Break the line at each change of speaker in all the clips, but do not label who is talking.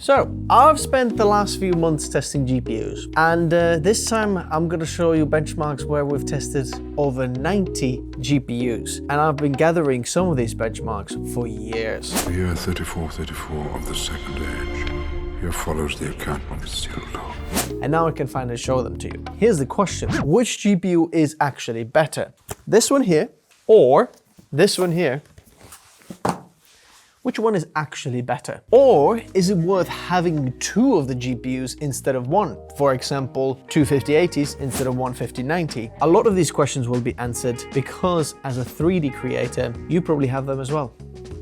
So I've spent the last few months testing GPUs, and this time I'm going to show you benchmarks where we've tested over 90 GPUs, and I've been gathering some of these benchmarks for years.
The year 3434 of the Second Age. Here follows the account when it's still low.
And now I can finally show them to you. Here's the question: which GPU is actually better? This one here or this one here? Which one is actually better? Or is it worth having two of the GPUs instead of one? For example, two 5080s instead of one 5090. A lot of these questions will be answered because as a 3D creator, you probably have them as well.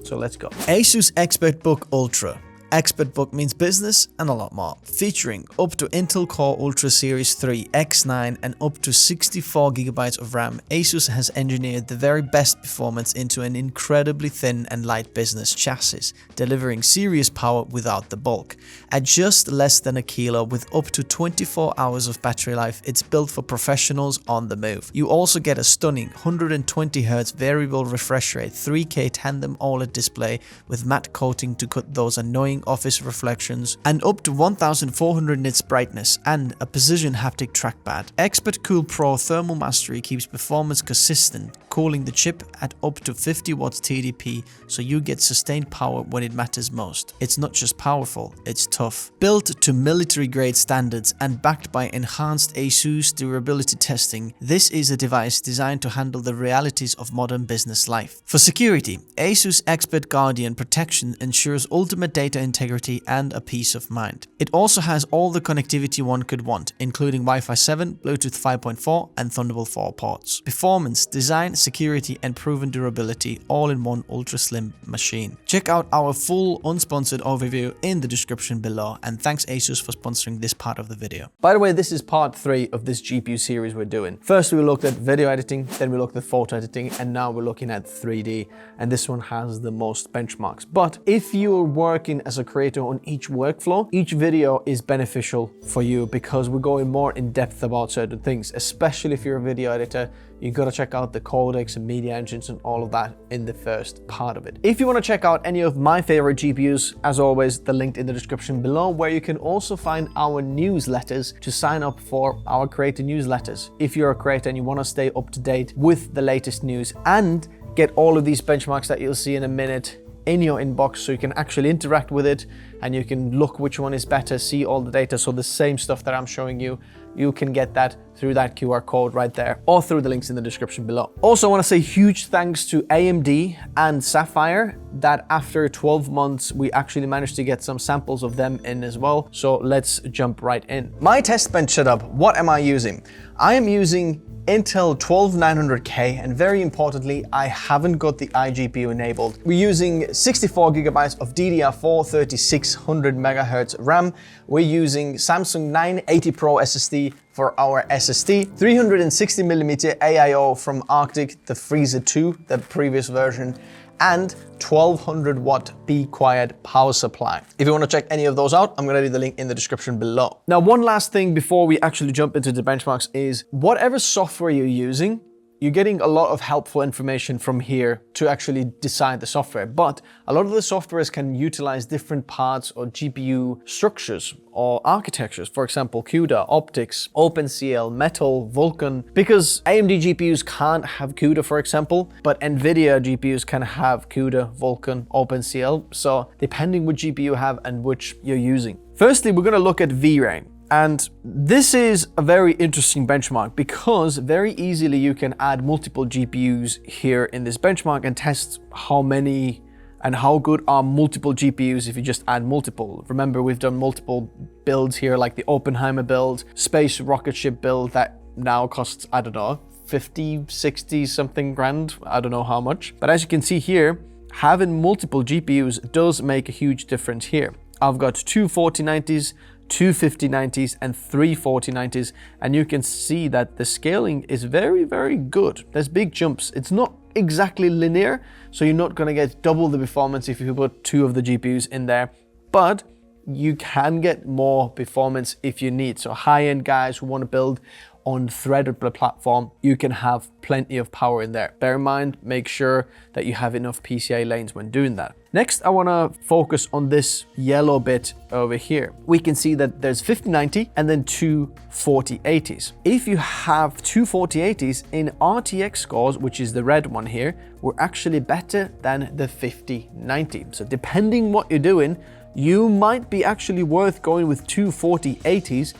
So let's go.
Asus ExpertBook Ultra. ExpertBook means business and a lot more. Featuring up to Intel Core Ultra Series 3 X9 and up to 64GB of RAM, Asus has engineered the very best performance into an incredibly thin and light business chassis, delivering serious power without the bulk. At just less than a kilo with up to 24 hours of battery life, it's built for professionals on the move. You also get a stunning 120Hz variable refresh rate 3K tandem OLED display with matte coating to cut those annoying office reflections, and up to 1400 nits brightness and a precision haptic trackpad. ExpertCool Pro thermal mastery keeps performance consistent, cooling the chip at up to 50 watts TDP so you get sustained power when it matters most. It's not just powerful, it's tough. Built to military grade standards and backed by enhanced ASUS durability testing, this is a device designed to handle the realities of modern business life. For security, Asus Expert Guardian protection ensures ultimate data integrity and a peace of mind. It also has all the connectivity one could want, including Wi-Fi 7, Bluetooth 5.4 and Thunderbolt 4 ports. Performance, design, security and proven durability all in one ultra slim machine. Check out our full unsponsored overview in the description below, and thanks Asus for sponsoring this part of the video.
By the way, this is part 3 of this GPU series we're doing. First we looked at video editing, then we looked at photo editing, and now we're looking at 3D, and this one has the most benchmarks. But if you're working as a creator on each workflow, each video is beneficial for you because we're going more in depth about certain things, especially if you're a video editor. You gotta check out the codecs and media engines and all of that in the first part of it. If you wanna check out any of my favorite GPUs, as always, the link in the description below, where you can also find our newsletters to sign up for our creator newsletters. If you're a creator and you wanna stay up to date with the latest news and get all of these benchmarks that you'll see in a minute in your inbox, so you can actually interact with it and you can look which one is better, see all the data. So the same stuff that I'm showing you, you can get that through that QR code right there or through the links in the description below. Also, I want to say huge thanks to AMD and Sapphire that after 12 months, we actually managed to get some samples of them in as well. So let's jump right in. My test bench setup, what am I using? I am using Intel 12900K, and very importantly, I haven't got the iGPU enabled. We're using 64GB of DDR4 3600 MHz RAM. We're using Samsung 980 Pro SSD for our SSD, 360mm AIO from Arctic, the Freezer 2, the previous version, and 1200 watt Be Quiet power supply. If you want to check any of those out, I'm going to leave the link in the description below. Now, one last thing before we actually jump into the benchmarks is whatever software you're using, you're getting a lot of helpful information from here to actually decide the software. But a lot of the softwares can utilize different parts or GPU structures or architectures. For example, CUDA, optics, OpenCL, Metal, Vulkan. Because AMD GPUs can't have CUDA, for example, but NVIDIA GPUs can have CUDA, Vulkan, OpenCL. So depending which GPU you have and which you're using. Firstly, we're going to look at VRAM. And this is a very interesting benchmark because very easily you can add multiple GPUs here in this benchmark and test how many and how good are multiple GPUs if you just add multiple. Remember, we've done multiple builds here, like the Oppenheimer build, space rocket ship build that now costs, I don't know, 50, 60 something grand. I don't know how much. But as you can see here, having multiple GPUs does make a huge difference here. I've got two 4090s, two 5090s and three 4090s, and you can see that the scaling is very, very good. There's big jumps. It's not exactly linear, so you're not going to get double the performance if you put two of the GPUs in there, but you can get more performance if you need. So high-end guys who want to build on threadable platform, you can have plenty of power in there. Bear in mind, make sure that you have enough PCIe lanes when doing that. Next, I want to focus on this yellow bit over here. We can see that there's 5090 and then two 4080s. If you have two 4080s in RTX scores, which is the red one here, we're actually better than the 5090. So depending what you're doing, you might be actually worth going with two 4080s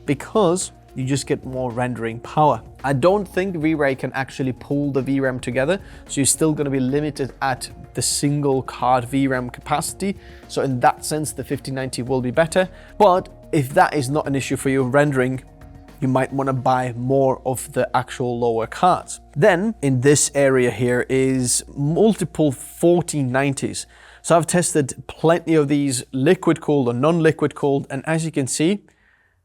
because you just get more rendering power. I don't think V-Ray can actually pull the VRAM together, so you're still going to be limited at the single card VRAM capacity. So in that sense, the 5090 will be better. But if that is not an issue for you rendering, you might want to buy more of the actual lower cards. Then in this area here is multiple 4090s. So I've tested plenty of these liquid cooled or non-liquid cooled, and as you can see,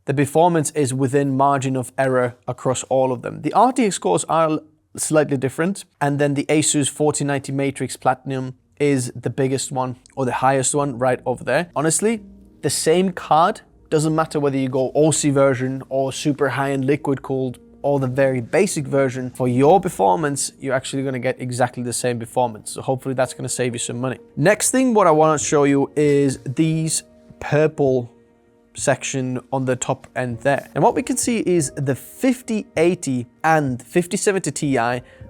the performance is within margin of error across all of them. The RTX scores are slightly different, and then the Asus 4090 Matrix Platinum is the biggest one or the highest one right over there. Honestly, the same card, doesn't matter whether you go OC version or super high-end liquid cooled or the very basic version. For your performance, you're actually going to get exactly the same performance. So hopefully that's going to save you some money. Next thing, what I want to show you is these purple section on the top end there. And what we can see is the 5080 and 5070 Ti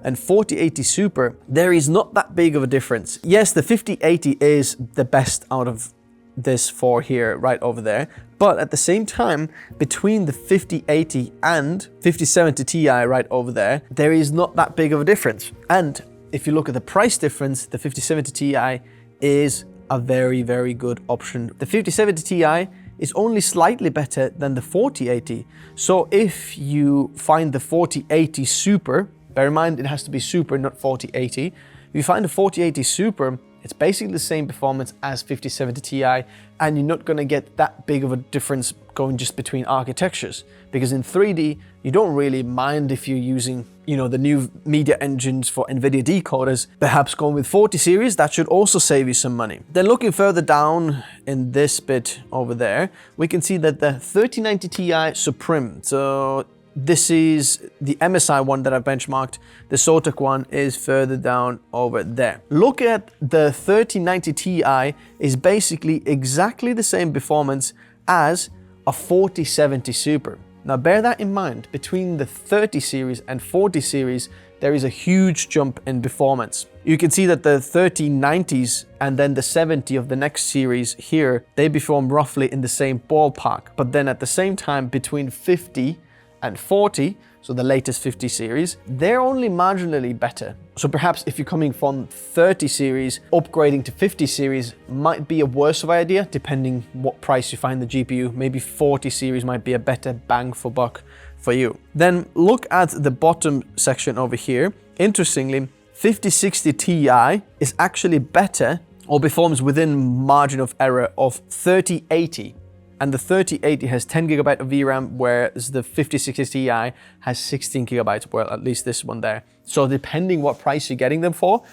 and 4080 Super, there is not that big of a difference. Yes, the 5080 is the best out of this four here, right over there. But at the same time, between the 5080 and 5070 Ti right over there, there is not that big of a difference. And if you look at the price difference, the 5070 Ti is a very, very good option. The 5070 Ti is only slightly better than the 4080. So if you find the 4080 Super, bear in mind it has to be Super, not 4080. If you find the 4080 Super, it's basically the same performance as 5070 Ti, and you're not gonna get that big of a difference going just between architectures. Because in 3D, you don't really mind if you're using, the new media engines for NVIDIA decoders. Perhaps going with 40 series, that should also save you some money. Then looking further down in this bit over there, we can see that the 3090 Ti Supreme, so this is the MSI one that I benchmarked. The Zotac one is further down over there. Look at the 3090 Ti is basically exactly the same performance as a 4070 Super. Now bear that in mind, between the 30 series and 40 series, there is a huge jump in performance. You can see that the 3090s and then the 70 of the next series here, they perform roughly in the same ballpark. But then at the same time, between 50 and 40, so the latest 50 series, they're only marginally better. So perhaps if you're coming from 30 series, upgrading to 50 series might be a worse of an idea, depending what price you find the GPU. Maybe 40 series might be a better bang for buck for you. Then look at the bottom section over here. Interestingly, 5060 Ti is actually better or performs within margin of error of 3080. And the 3080 has 10 GB of VRAM, whereas the 5060 Ti has 16 GB, well, at least this one there. So depending what price you're getting them for,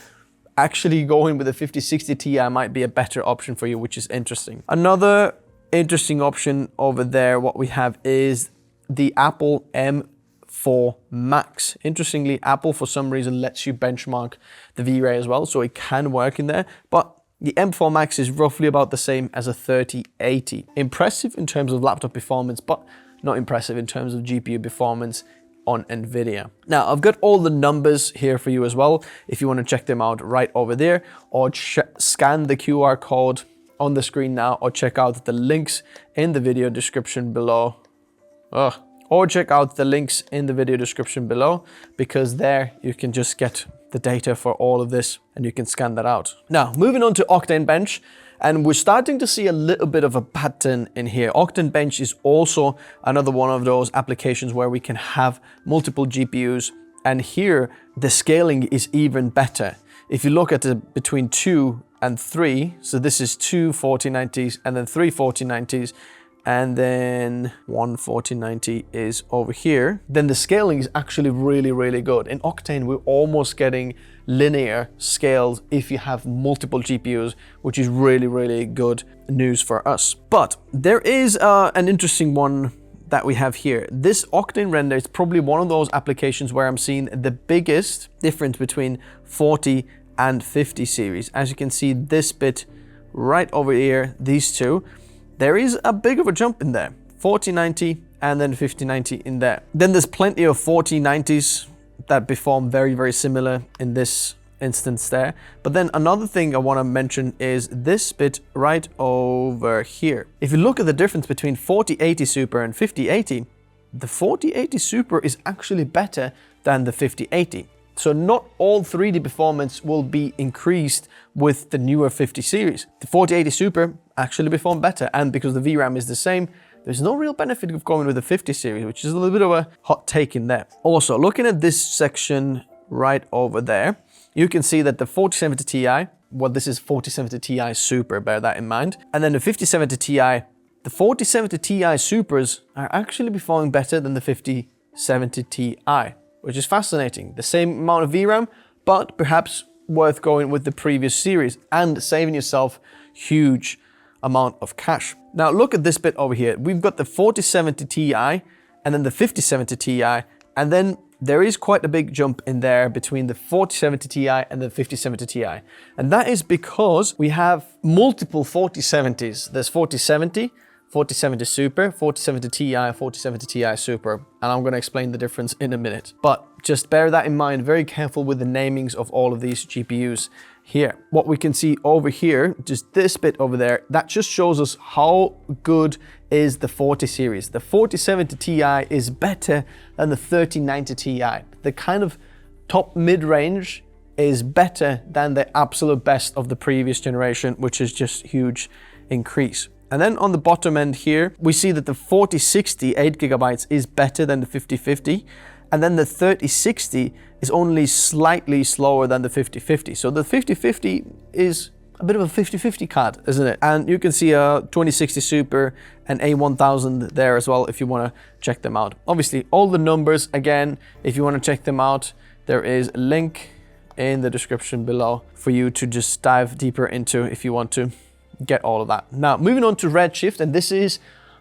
actually going with the 5060 Ti might be a better option for you, which is interesting. Another interesting option over there, what we have is the Apple M4 Max. Interestingly, Apple for some reason lets you benchmark the V-Ray as well, so it can work in there. But the M4 Max is roughly about the same as a 3080. Impressive in terms of laptop performance, but not impressive in terms of GPU performance on NVIDIA. Now, I've got all the numbers here for you as well, if you want to check them out right over there, or scan the QR code on the screen now, or check out the links in the video description below. Or check out the links in the video description below, because there you can just get the data for all of this and you can scan that out. Now, moving on to Octane Bench, and we're starting to see a little bit of a pattern in here. Octane Bench is also another one of those applications where we can have multiple GPUs, and here the scaling is even better. If you look at the between 2 and 3, so this is 2 4090s and then 3 4090s, and then 1 4090 is over here, then the scaling is actually really, really good. In Octane, we're almost getting linear scales if you have multiple GPUs, which is really, really good news for us. But there is an interesting one that we have here. This Octane render is probably one of those applications where I'm seeing the biggest difference between 40 and 50 series. As you can see, this bit right over here, these two, there is a big of a jump in there. 4090 and then 5090 in there. Then there's plenty of 4090s that perform very, very similar in this instance there. But then another thing I want to mention is this bit right over here. If you look at the difference between 4080 Super and 5080, the 4080 Super is actually better than the 5080. So not all 3D performance will be increased with the newer 50 series. The 4080 Super actually perform better, and because the VRAM is the same, there's no real benefit of going with the 50 series, which is a little bit of a hot take in there. Also, looking at this section right over there, you can see that the 4070 Ti, well, this is 4070 Ti Super, bear that in mind. And then the 5070 Ti, the 4070 Ti Supers are actually performing better than the 5070 Ti, which is fascinating. The same amount of VRAM, but perhaps worth going with the previous series and saving yourself huge amount of cash. Now look at this bit over here. We've got the 4070 Ti and then the 5070 Ti, and then there is quite a big jump in there between the 4070 Ti and the 5070 Ti. And that is because we have multiple 4070s. There's 4070, 4070 Super, 4070 Ti, 4070 Ti Super. And I'm going to explain the difference in a minute. But just bear that in mind, very careful with the namings of all of these GPUs here. What we can see over here, just this bit over there, that just shows us how good is the 40 series. The 4070 Ti is better than the 3090 Ti. The kind of top mid-range is better than the absolute best of the previous generation, which is just huge increase. And then on the bottom end here, we see that the 4060 8GB is better than the 5050. And then the 3060 is only slightly slower than the 5050. So the 5050 is a bit of a 50-50 card, isn't it? And you can see a 2060 Super and A1000 there as well if you want to check them out. Obviously, all the numbers, again, if you want to check them out, there is a link in the description below for you to just dive deeper into if you want to get all of that. Now, moving on to Redshift, and this is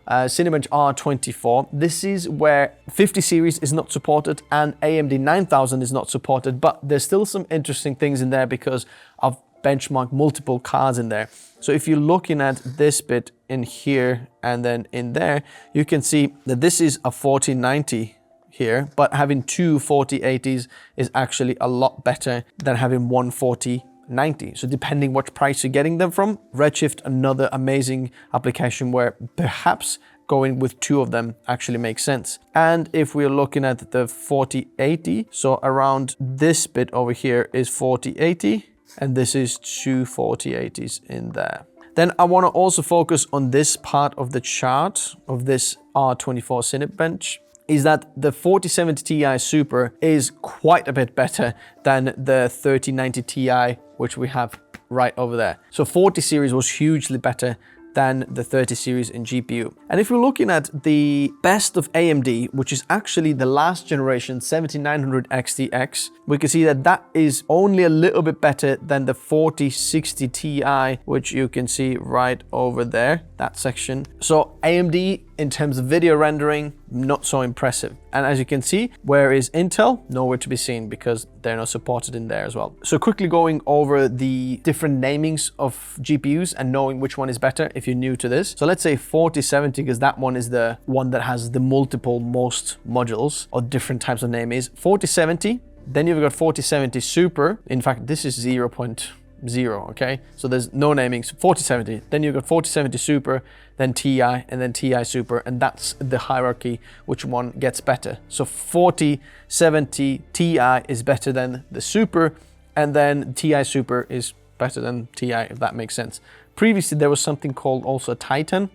Cinebench R24. This is where 50 series is not supported and AMD 9000 is not supported, but there's still some interesting things in there because I've benchmarked multiple cards in there. So if you're looking at this bit in here and then in there, you can see that this is a 4090 here, but having two 4080s is actually a lot better than having one 4090. So depending what price you're getting them from, Redshift, another amazing application where perhaps going with two of them actually makes sense. And if we're looking at the 4080, so around this bit over here is 4080, and this is two 4080s in there. Then I want to also focus on this part of the chart of this R24 Cinebench, is that the 4070 Ti Super is quite a bit better than the 3090 Ti, which we have right over there. So 40 series was hugely better than the 30 series in GPU. And if we're looking at the best of AMD, which is actually the last generation 7900 XTX, we can see that that is only a little bit better than the 4060 Ti, which you can see right over there, that section. So AMD in terms of video rendering, not so impressive. And as you can see, where is Intel? Nowhere to be seen because they're not supported in there as well. So quickly going over the different namings of GPUs and knowing which one is better if you're new to this. So let's say 4070, because that one is the one that has the multiple most modules or different types of names. 4070, then you've got 4070 Super. In fact, this is 0.0, okay? So there's no namings. 4070, then you've got 4070 Super, then Ti, and then Ti Super, and that's the hierarchy, which one gets better. So 4070 Ti is better than the Super, and then Ti Super is better than Ti, if that makes sense. Previously, there was something called also Titan,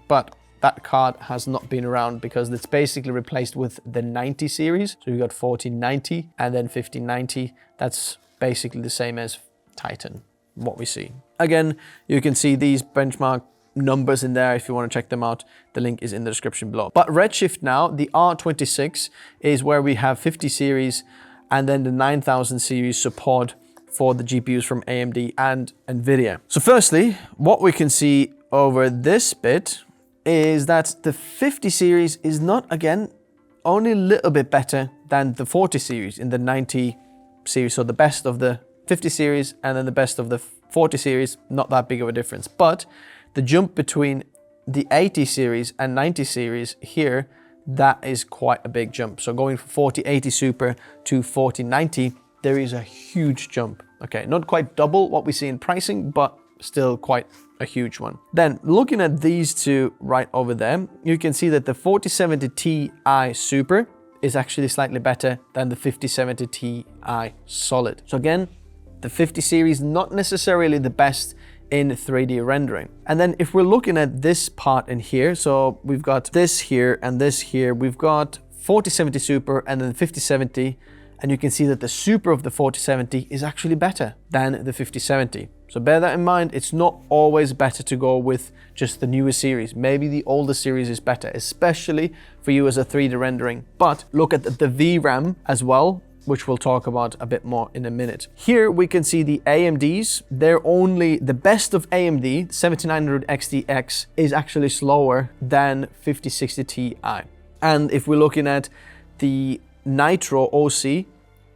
but that card has not been around because it's basically replaced with the 90 series. So you've got 4090 and then 5090. That's basically the same as Titan, what we see. Again, you can see these benchmark numbers in there if you want to check them out. The link is in the description below. But Redshift now, the R26 is where we have 50 series and then the 9000 series support for the GPUs from AMD and NVIDIA. So firstly, what we can see over this bit is that the 50 series is not, again, only a little bit better than the 40 series in the 90 series. So the best of the 50 series and then the best of the 40 series, not that big of a difference. But the jump between the 80 series and 90 series here, that is quite a big jump. So going from 4080 Super to 4090, there is a huge jump. Okay, not quite double what we see in pricing, but still quite a huge one. Then looking at these two right over there, you can see that the 4070 Ti Super is actually slightly better than the 5070 Ti Solid. So again, the 50 series not necessarily the best in 3D rendering. And then if we're looking at this part in here, so we've got this here and this here, we've got 4070 Super and then 5070, and you can see that the Super of the 4070 is actually better than the 5070. So bear that in mind, it's not always better to go with just the newer series. Maybe the older series is better, especially for you as a 3D rendering. But look at the VRAM as well, which we'll talk about a bit more in a minute. Here we can see the AMDs. They're only the best of AMD, 7900 XTX, is actually slower than 5060 Ti. And if we're looking at the Nitro OC,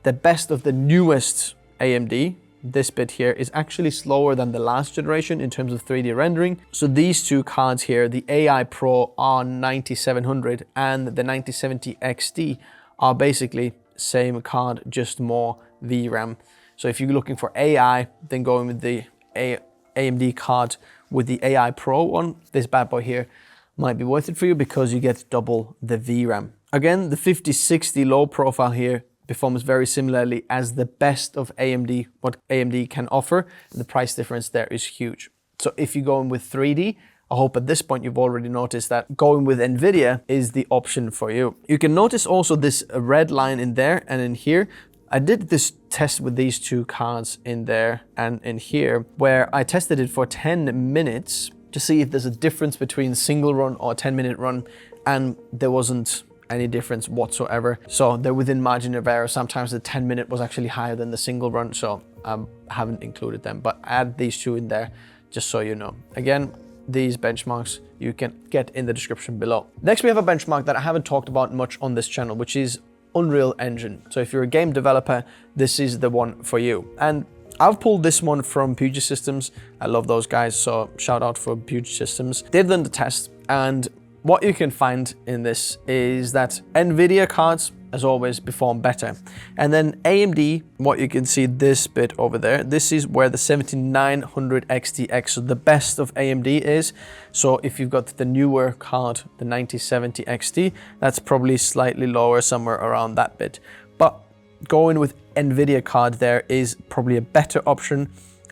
the best of the newest AMD, this bit here is actually slower than the last generation in terms of 3D rendering. So these two cards here, the AI Pro R9700 and the 9070 XT, are basically same card, just more VRAM. So if you're looking for AI, then going with the AMD card with the AI Pro one, this bad boy here might be worth it for you because you get double the VRAM. Again, the 5060 low profile here performs very similarly as the best of AMD, what AMD can offer. The price difference there is huge. So if you're going with 3D, I hope at this point you've already noticed that going with NVIDIA is the option for you. You can notice also this red line in there and in here. I did this test with these two cards in there and in here, where I tested it for 10 minutes to see if there's a difference between single run or 10-minute run, and there wasn't any difference whatsoever. So they're within margin of error. Sometimes the 10-minute was actually higher than the single run, so I haven't included them, but add these two in there just so you know. Again, these benchmarks you can get in the description below. Next, we have a benchmark that I haven't talked about much on this channel, which is Unreal Engine. So if you're a game developer, this is the one for you. And I've pulled this one from Puget Systems. I love those guys, so shout out for Puget Systems. They've done the test, and what you can find in this is that NVIDIA cards, as always, perform better. And then AMD, what you can see this bit over there, this is where the 7900 XTX, so the best of AMD is. So if you've got the newer card, the 9070 XT, that's probably slightly lower, somewhere around that bit. But going with NVIDIA card there is probably a better option.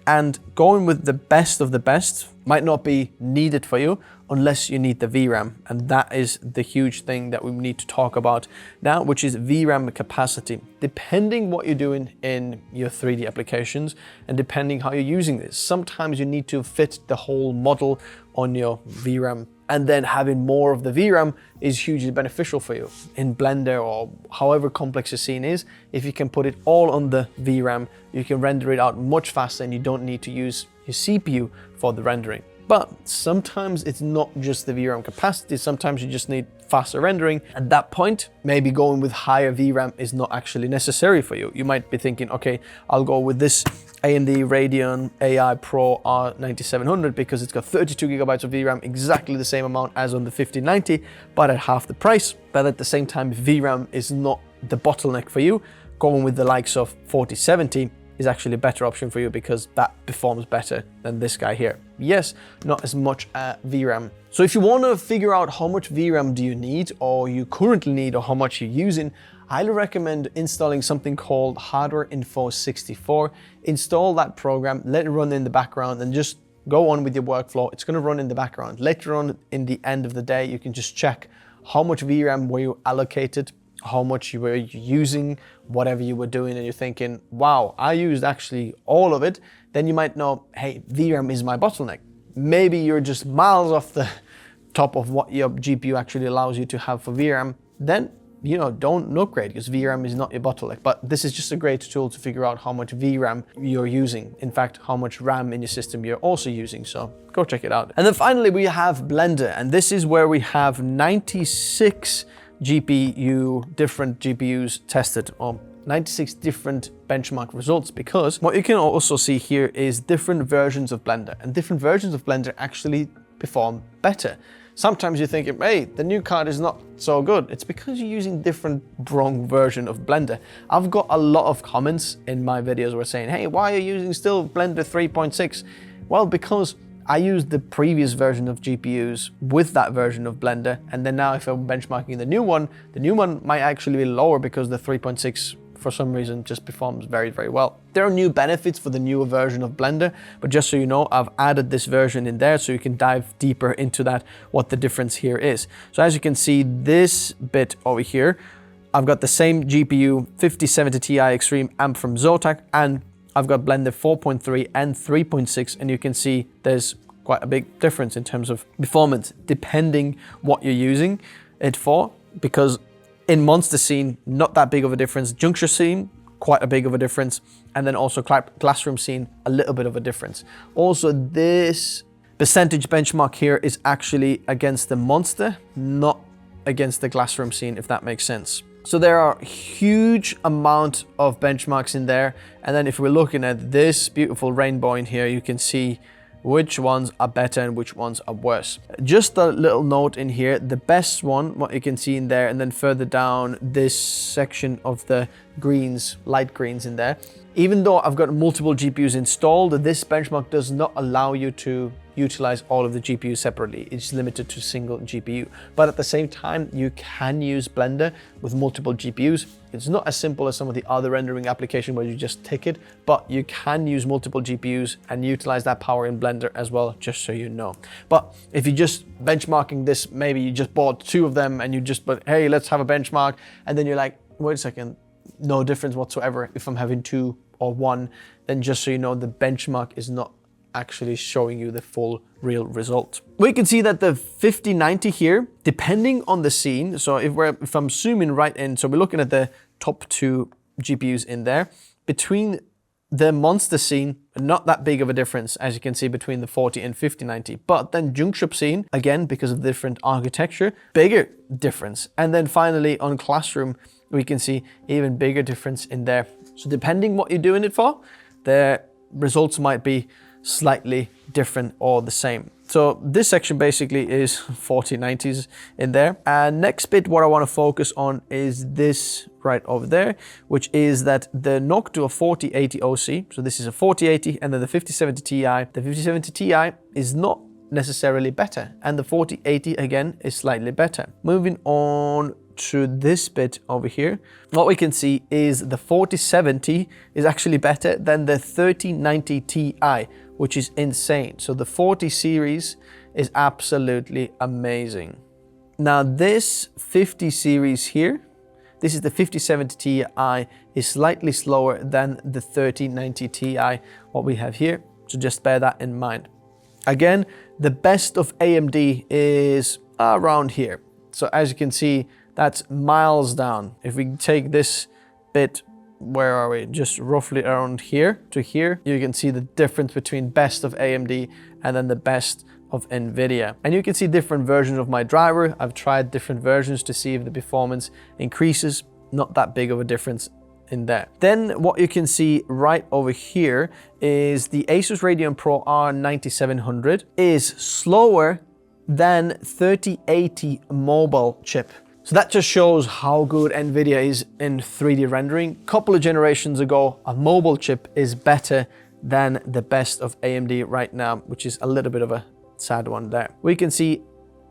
And going with the best of the best might not be needed for you unless you need the VRAM. And that is the huge thing that we need to talk about now, which is VRAM capacity. Depending what you're doing in your 3D applications and depending how you're using this, sometimes you need to fit the whole model on your VRAM. And then having more of the VRAM is hugely beneficial for you. In Blender or however complex your scene is, if you can put it all on the VRAM, you can render it out much faster and you don't need to use your CPU for the rendering. But sometimes it's not just the VRAM capacity, sometimes you just need faster rendering. At that point, maybe going with higher VRAM is not actually necessary for you. You might be thinking, okay, I'll go with this AMD Radeon AI Pro R9700 because it's got 32 gigabytes of VRAM, exactly the same amount as on the 5090, but at half the price. But at the same time, VRAM is not the bottleneck for you. Going with the likes of 4070 is actually a better option for you because that performs better than this guy here. Yes, not as much VRAM. So if you want to figure out how much VRAM do you need, or you currently need, or how much you're using, I highly recommend installing something called Hardware Info 64. Install that program, let it run in the background, and just go on with your workflow. It's going to run in the background. Later on, in the end of the day, you can just check how much VRAM were you allocated, how much you were using, whatever you were doing, and you're thinking, wow, I used actually all of it. Then you might know, hey, VRAM is my bottleneck. Maybe you're just miles off the top of what your GPU actually allows you to have for VRAM. Then you know, don't upgrade because VRAM is not your bottleneck. But this is just a great tool to figure out how much VRAM you're using. In fact, how much RAM in your system you're also using. So go check it out. And then finally we have Blender, and this is where we have 96 different GPUs tested, or 96 different benchmark results, because what you can also see here is different versions of Blender, and different versions of Blender actually perform better. Sometimes you're thinking, hey, the new card is not so good. It's because you're using different wrong version of Blender. I've got a lot of comments in my videos where saying, hey, why are you using still Blender 3.6? Well, because I used the previous version of GPUs with that version of Blender, and then now if I'm benchmarking the new one might actually be lower because the 3.6 for some reason just performs very, very well. There are new benefits for the newer version of Blender, but just so you know, I've added this version in there so you can dive deeper into that, what the difference here is. So as you can see, this bit over here, I've got the same GPU 5070 Ti Extreme amp from Zotac, and I've got Blender 4.3 and 3.6, and you can see there's quite a big difference in terms of performance, depending what you're using it for, because in Monster Scene, not that big of a difference. Juncture Scene, quite a big of a difference. And then also Classroom Scene, a little bit of a difference. Also, this percentage benchmark here is actually against the Monster, not against the Classroom Scene, if that makes sense. So there are a huge amount of benchmarks in there. And then if we're looking at this beautiful rainbow in here, you can see which ones are better and which ones are worse. Just a little note in here, the best one, what you can see in there, and then further down this section of the greens, light greens in there. Even though I've got multiple GPUs installed, this benchmark does not allow you to utilize all of the GPUs separately. It's limited to single GPU. But at the same time, you can use Blender with multiple GPUs. It's not as simple as some of the other rendering applications where you just tick it, but you can use multiple GPUs and utilize that power in Blender as well, just so you know. But if you're just benchmarking this, maybe you just bought 2 of them and you just, but hey, let's have a benchmark. And then you're like, wait a second, no difference whatsoever if I'm having 2 or 1, then just so you know, the benchmark is not actually showing you the full real result. We can see that the 5090 here, depending on the scene, so if I'm zooming right in, so we're looking at the top 2 GPUs in there, between the Monster Scene, not that big of a difference, as you can see, between the 40 and 5090. But then Juncture Scene, again, because of different architecture, bigger difference. And then finally on Classroom, we can see even bigger difference in there. So depending what you're doing it for, the results might be slightly different or the same. So this section basically is 4090s in there. And next bit, what I want to focus on is this right over there, which is that the Noctua 4080 OC. So this is a 4080, and then the 5070 Ti. The 5070 Ti is not necessarily better, and the 4080 again is slightly better. Moving on to this bit over here, what we can see is the 4070 is actually better than the 3090 Ti, which is insane. So the 40 series is absolutely amazing. Now this 50 series here, this is the 5070 Ti, is slightly slower than the 3090 Ti, what we have here. So just bear that in mind. Again, the best of AMD is around here. So as you can see, that's miles down. If we take this bit, where are we? Just roughly around here to here, you can see the difference between best of AMD and then the best of NVIDIA. And you can see different versions of my driver. I've tried different versions to see if the performance increases. Not that big of a difference in there. Then what you can see right over here is the Asus Radeon Pro R9700 is slower than 3080 mobile chip. So that just shows how good NVIDIA is in 3D rendering. A couple of generations ago, a mobile chip is better than the best of AMD right now, which is a little bit of a sad one there. We can see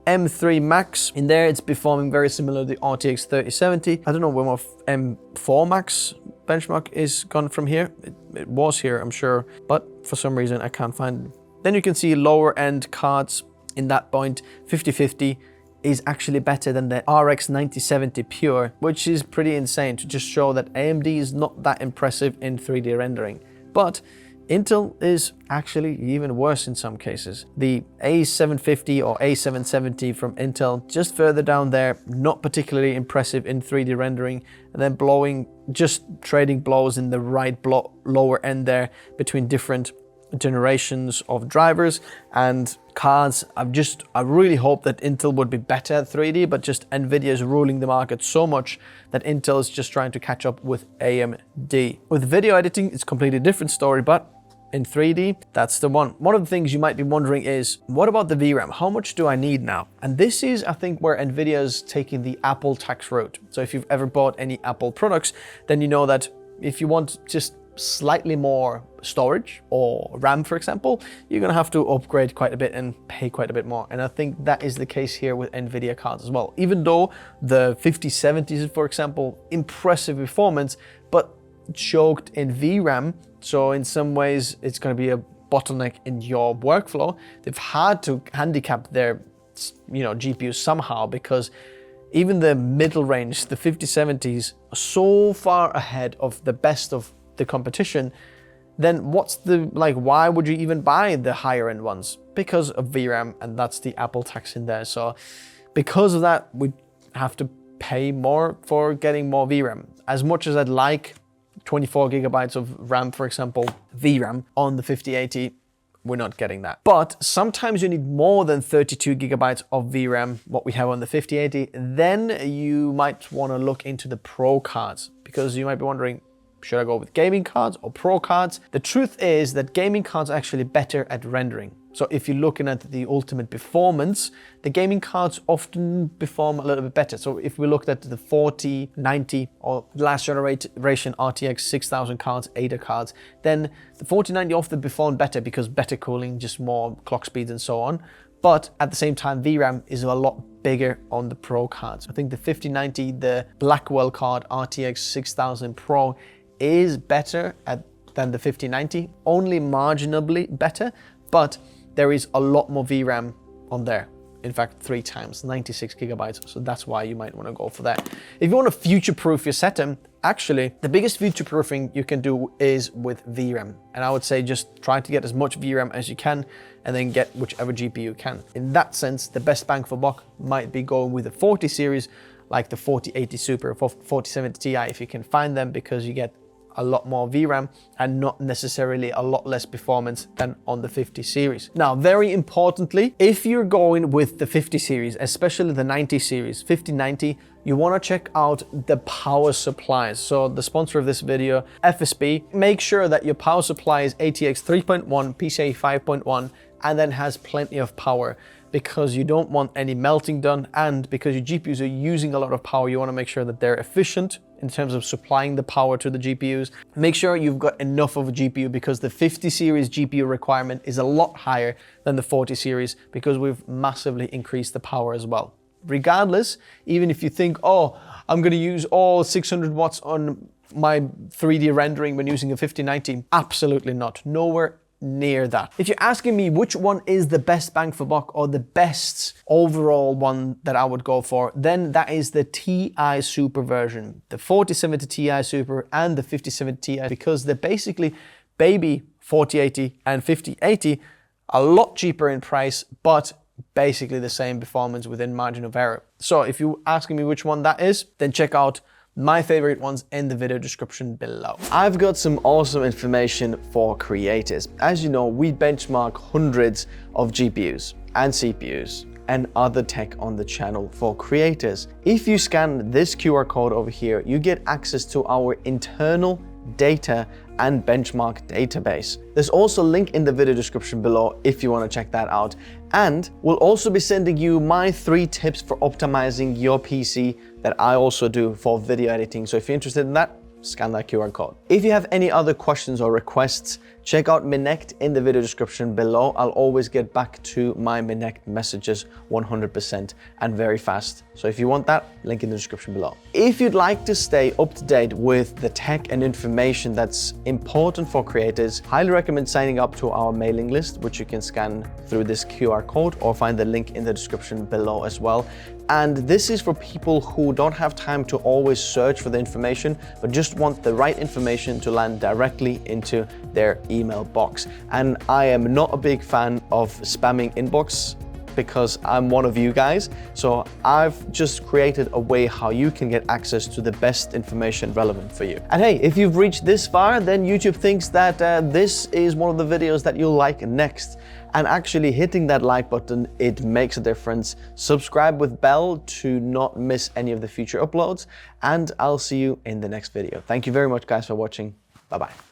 M3 Max in there. It's performing very similar to the RTX 3070. I don't know where my M4 Max benchmark is gone from here. It was here, I'm sure, but for some reason I can't find it. Then you can see lower end cards in that point. 5050 is actually better than the RX 9070 Pure, which is pretty insane to just show that AMD is not that impressive in 3D rendering. But Intel is actually even worse in some cases. The A750 or A770 from Intel, just further down there, not particularly impressive in 3D rendering, and then just trading blows in the right lower end there between different generations of drivers and cards. I really hope that Intel would be better at 3D, but just NVIDIA is ruling the market so much that Intel is just trying to catch up with AMD. With video editing, it's a completely different story, but in 3D, that's the one. One of the things you might be wondering is, what about the VRAM? How much do I need now? And this is, I think, where NVIDIA is taking the Apple tax route. So if you've ever bought any Apple products, then you know that if you want just slightly more storage or RAM, for example, you're gonna have to upgrade quite a bit and pay quite a bit more. And I think that is the case here with NVIDIA cards as well. Even though the 5070s, for example, impressive performance, but choked in VRAM, so in some ways it's going to be a bottleneck in your workflow. They've had to handicap their GPUs somehow, because even the middle range, the 5070s, are so far ahead of the best of the competition. Then why would you even buy the higher end ones? Because of VRAM, and that's the Apple tax in there. So because of that, we have to pay more for getting more VRAM. As much as I'd like 24 gigabytes of RAM, for example, VRAM on the 5080, we're not getting that. But sometimes you need more than 32 gigabytes of VRAM, what we have on the 5080. Then you might want to look into the Pro cards, because you might be wondering, should I go with gaming cards or Pro cards? The truth is that gaming cards are actually better at rendering. So if you're looking at the ultimate performance, the gaming cards often perform a little bit better. So if we looked at the 4090 or last generation RTX 6000 cards, Ada cards, then the 4090 often perform better because better cooling, just more clock speeds and so on. But at the same time, VRAM is a lot bigger on the Pro cards. I think the 5090, the Blackwell card RTX 6000 Pro is better than the 5090, only marginally better, but there is a lot more VRAM on there. In fact, 3 times, 96 gigabytes. So that's why you might want to go for that. If you want to future-proof your setup, actually, the biggest future-proofing you can do is with VRAM. And I would say just try to get as much VRAM as you can, and then get whichever GPU you can. In that sense, the best bang for buck might be going with the 40 series, like the 4080 Super, 4070 Ti, if you can find them, because you get a lot more VRAM and not necessarily a lot less performance than on the 50 series. Now, very importantly, if you're going with the 50 series, especially the 90 series, 5090, you want to check out the power supplies. So the sponsor of this video, FSB, make sure that your power supply is ATX 3.1, PCIe 5.1, and then has plenty of power, because you don't want any melting done, and because your GPUs are using a lot of power, you want to make sure that they're efficient in terms of supplying the power to the GPUs. Make sure you've got enough of a GPU, because the 50 series GPU requirement is a lot higher than the 40 series, because we've massively increased the power as well. Regardless, even if you think, oh, I'm going to use all 600 watts on my 3D rendering when using a 5090, absolutely not. Nowhere near that. If you're asking me which one is the best bang for buck or the best overall one that I would go for, then that is the Ti Super version, the 4070 Ti Super and the 5070 Ti, because they're basically baby 4080 and 5080, a lot cheaper in price, but basically the same performance within margin of error. So if you're asking me which one that is, then check out my favorite ones in the video description below. I've got some awesome information for creators. As you know, we benchmark hundreds of GPUs and CPUs and other tech on the channel for creators. If you scan this QR code over here, you get access to our internal data and benchmark database. There's also a link in the video description below if you want to check that out. And we'll also be sending you my 3 tips for optimizing your PC that I also do for video editing. So if you're interested in that, scan that QR code. If you have any other questions or requests, check out Minect in the video description below. I'll always get back to my Minect messages 100% and very fast. So if you want that, link in the description below. If you'd like to stay up to date with the tech and information that's important for creators, highly recommend signing up to our mailing list, which you can scan through this QR code or find the link in the description below as well. And this is for people who don't have time to always search for the information, but just want the right information to land directly into their email box. And I am not a big fan of spamming inbox because I'm one of you guys. So I've just created a way how you can get access to the best information relevant for you. And hey, if you've reached this far, then YouTube thinks that this is one of the videos that you'll like next. And actually hitting that like button, it makes a difference. Subscribe with bell to not miss any of the future uploads. And I'll see you in the next video. Thank you very much guys for watching. Bye-bye.